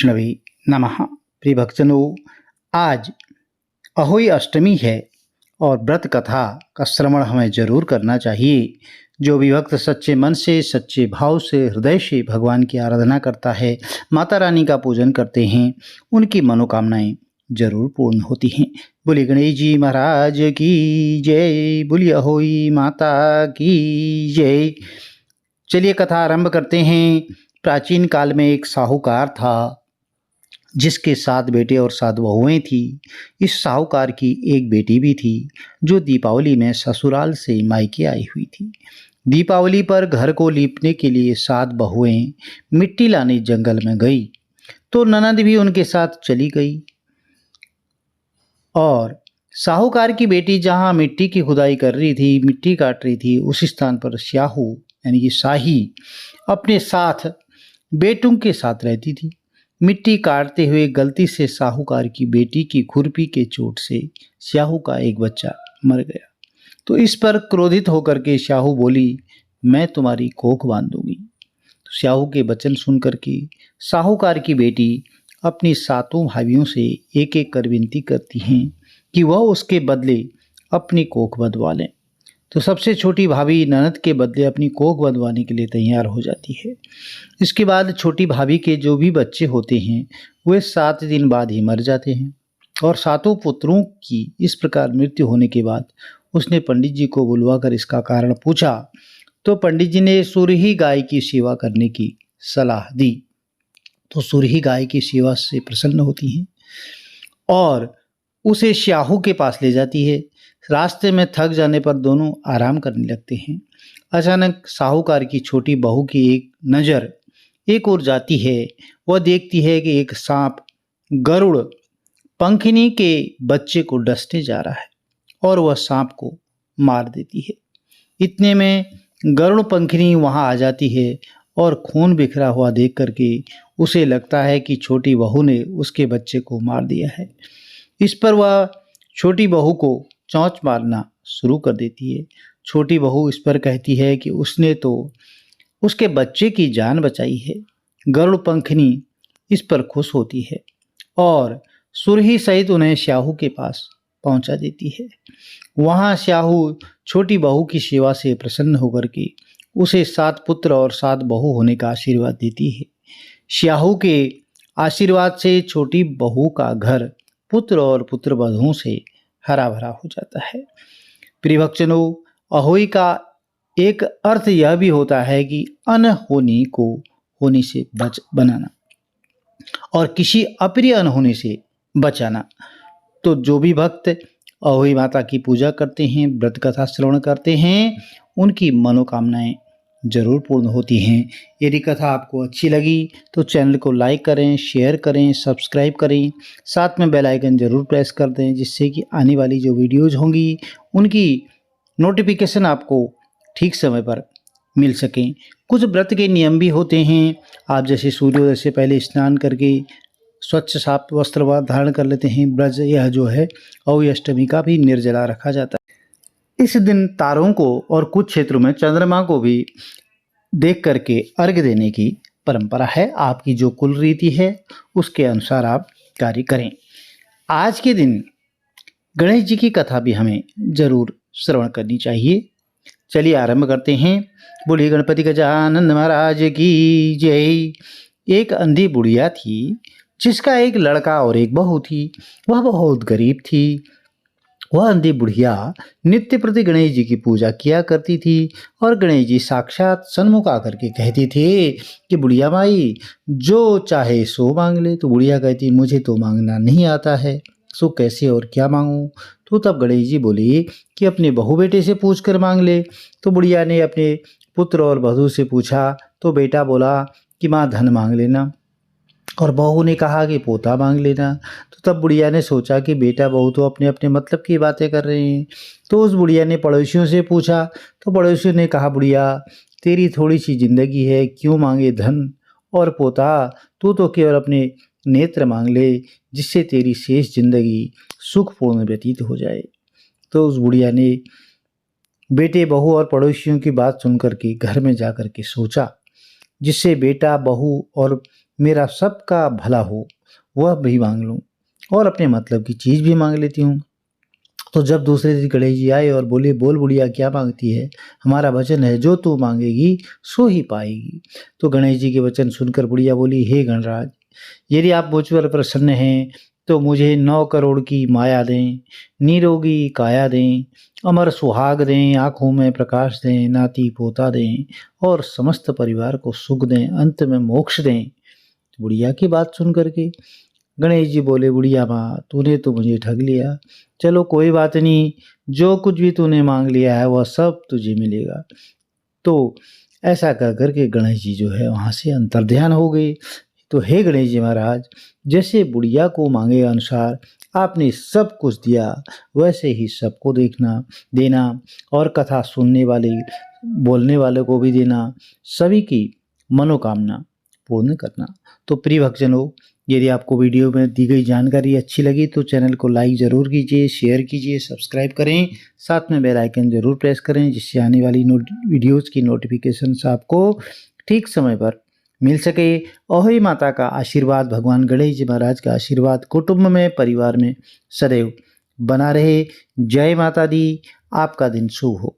विष्णवे नमः। प्रिय भक्तजनों, आज अहोई अष्टमी है और व्रत कथा का श्रवण हमें जरूर करना चाहिए। जो भी भक्त सच्चे मन से, सच्चे भाव से, हृदय से भगवान की आराधना करता है, माता रानी का पूजन करते हैं, उनकी मनोकामनाएं जरूर पूर्ण होती हैं। बोलिए गणेश जी महाराज की जय, बोलिए अहोई माता की जय। चलिए कथा आरंभ करते हैं। प्राचीन काल में एक साहूकार था जिसके 7 बेटे और 7 बहुएं थी। इस साहूकार की एक बेटी भी थी जो दीपावली में ससुराल से मायके आई हुई थी। दीपावली पर घर को लीपने के लिए 7 बहुएं मिट्टी लाने जंगल में गई तो ननद भी उनके साथ चली गई और साहूकार की बेटी जहां मिट्टी की खुदाई कर रही थी, मिट्टी काट रही थी, उस स्थान पर स्याहू यानी कि शाही अपने साथ बेटों के साथ रहती थी। मिट्टी काटते हुए गलती से साहूकार की बेटी की खुरपी के चोट से स्याहू का एक बच्चा मर गया। तो इस पर क्रोधित होकर के स्याहू बोली, मैं तुम्हारी कोख बांध दूंगी। तो स्याहू के वचन सुनकर के साहूकार की बेटी अपनी 7 भाइयों से एक एक कर विनती करती हैं कि वह उसके बदले अपनी कोख बंधवा लें। तो सबसे छोटी भाभी ननद के बदले अपनी कोख बंधवाने के लिए तैयार हो जाती है। इसके बाद छोटी भाभी के जो भी बच्चे होते हैं वे 7 दिन बाद ही मर जाते हैं और 7 पुत्रों की इस प्रकार मृत्यु होने के बाद उसने पंडित जी को बुलवाकर इसका कारण पूछा। तो पंडित जी ने सुरही गाय की सेवा करने की सलाह दी। तो सुरही गाय की सेवा से प्रसन्न होती हैं और उसे स्याहू के पास ले जाती है। रास्ते में थक जाने पर दोनों आराम करने लगते हैं। अचानक साहूकार की छोटी बहू की एक नज़र एक ओर जाती है। वह देखती है कि एक सांप गरुड़ पंखिनी के बच्चे को डसने जा रहा है और वह सांप को मार देती है। इतने में गरुड़ पंखिनी वहां आ जाती है और खून बिखरा हुआ देख करके उसे लगता है कि छोटी बहू ने उसके बच्चे को मार दिया है। इस पर वह छोटी बहू को चौंच मारना शुरू कर देती है। छोटी बहू इस पर कहती है कि उसने तो उसके बच्चे की जान बचाई है। गरुड़ पंखनी इस पर खुश होती है और सुरही सहित उन्हें स्याहू के पास पहुंचा देती है। वहां स्याहू छोटी बहू की सेवा से प्रसन्न होकर के उसे 7 पुत्र और 7 बहू होने का आशीर्वाद देती है। स्याहू के आशीर्वाद से छोटी बहू का घर पुत्र और पुत्र वधुओं से हरा भरा हो जाता है। प्रिय भक्तजनों, अहोई का एक अर्थ यह भी होता है कि अनहोनी को होने से बनाना और किसी अप्रिय अनहोनी से बचाना। तो जो भी भक्त अहोई माता की पूजा करते हैं, व्रत कथा श्रवण करते हैं, उनकी मनोकामनाएं जरूर पूर्ण होती हैं। यदि कथा आपको अच्छी लगी तो चैनल को लाइक करें, शेयर करें, सब्सक्राइब करें, साथ में बेल आइकन जरूर प्रेस कर दें जिससे कि आने वाली जो वीडियोज़ होंगी उनकी नोटिफिकेशन आपको ठीक समय पर मिल सकें। कुछ व्रत के नियम भी होते हैं। आप जैसे सूर्योदय से पहले स्नान करके स्वच्छ साफ वस्त्र धारण कर लेते हैं। ब्रज यह जो है अहोई अष्टमी का भी निर्जला रखा जाता है। इस दिन तारों को और कुछ क्षेत्रों में चंद्रमा को भी देख करके अर्घ्य देने की परंपरा है। आपकी जो कुल रीति है उसके अनुसार आप कार्य करें। आज के दिन गणेश जी की कथा भी हमें जरूर श्रवण करनी चाहिए। चलिए आरंभ करते हैं। बोलिए गणपति गजानन महाराज की जय। एक अंधी बुढ़िया थी जिसका एक लड़का और एक बहू थी। वह बहुत गरीब थी। वह अंधी बुढ़िया नित्य प्रति गणेश जी की पूजा किया करती थी और गणेश जी साक्षात सन्मुख आकर के कहती थी कि बुढ़िया माई जो चाहे सो मांग ले। तो बुढ़िया कहती, मुझे तो मांगना नहीं आता है, सो कैसे और क्या मांगूं। तो तब गणेश जी बोले कि अपने बहू बेटे से पूछ कर मांग ले। तो बुढ़िया ने अपने पुत्र और वधू से पूछा तो बेटा बोला कि माँ धन मांग लेना और बहू ने कहा कि पोता मांग लेना। तो तब बुढ़िया ने सोचा कि बेटा बहू तो अपने अपने मतलब की बातें कर रहे हैं। तो उस बुढ़िया ने पड़ोसियों से पूछा तो पड़ोसियों ने कहा, बुढ़िया तेरी थोड़ी सी जिंदगी है, क्यों मांगे धन और पोता, तू तो केवल अपने नेत्र मांग ले जिससे तेरी शेष जिंदगी सुखपूर्ण व्यतीत हो जाए। तो उस बुढ़िया ने बेटे बहू और पड़ोसियों की बात सुन करके घर में जा कर के सोचा जिससे बेटा बहू और मेरा सबका भला हो वह भी मांग लूँ और अपने मतलब की चीज़ भी मांग लेती हूँ। तो जब दूसरे दिन गणेश जी आए और बोले, बोल बुढ़िया क्या मांगती है? हमारा वचन है जो तू मांगेगी सो ही पाएगी। तो गणेश जी के वचन सुनकर बुढ़िया बोली, हे गणराज, यदि आप मुझ पर प्रसन्न हैं तो मुझे 9 करोड़ की माया दें, निरोगी काया दें, अमर सुहाग दें, आँखों में प्रकाश दें, नाती पोता दें और समस्त परिवार को सुख दें, अंत में मोक्ष दें। बुढ़िया की बात सुन करके गणेश जी बोले, बुढ़िया माँ तूने तो मुझे ठग लिया, चलो कोई बात नहीं, जो कुछ भी तूने मांग लिया है वह सब तुझे मिलेगा। तो ऐसा कह कर के गणेश जी जो है वहाँ से अंतर्ध्यान हो गए। तो हे गणेश जी महाराज, जैसे बुढ़िया को मांगे अनुसार आपने सब कुछ दिया, वैसे ही सबको देखना देना और कथा सुनने वाले बोलने वाले को भी देना, सभी की मनोकामना पूर्ण करना। तो प्रिय भक्तजनों, यदि आपको वीडियो में दी गई जानकारी अच्छी लगी तो चैनल को लाइक ज़रूर कीजिए, शेयर कीजिए, सब्सक्राइब करें, साथ में बेल आइकन ज़रूर प्रेस करें जिससे आने वाली वीडियोज़ की नोटिफिकेशंस आपको ठीक समय पर मिल सके। अहोई माता का आशीर्वाद, भगवान गणेश जी महाराज का आशीर्वाद कुटुंब में, परिवार में सदैव बना रहे। जय माता दी। आपका दिन शुभ हो।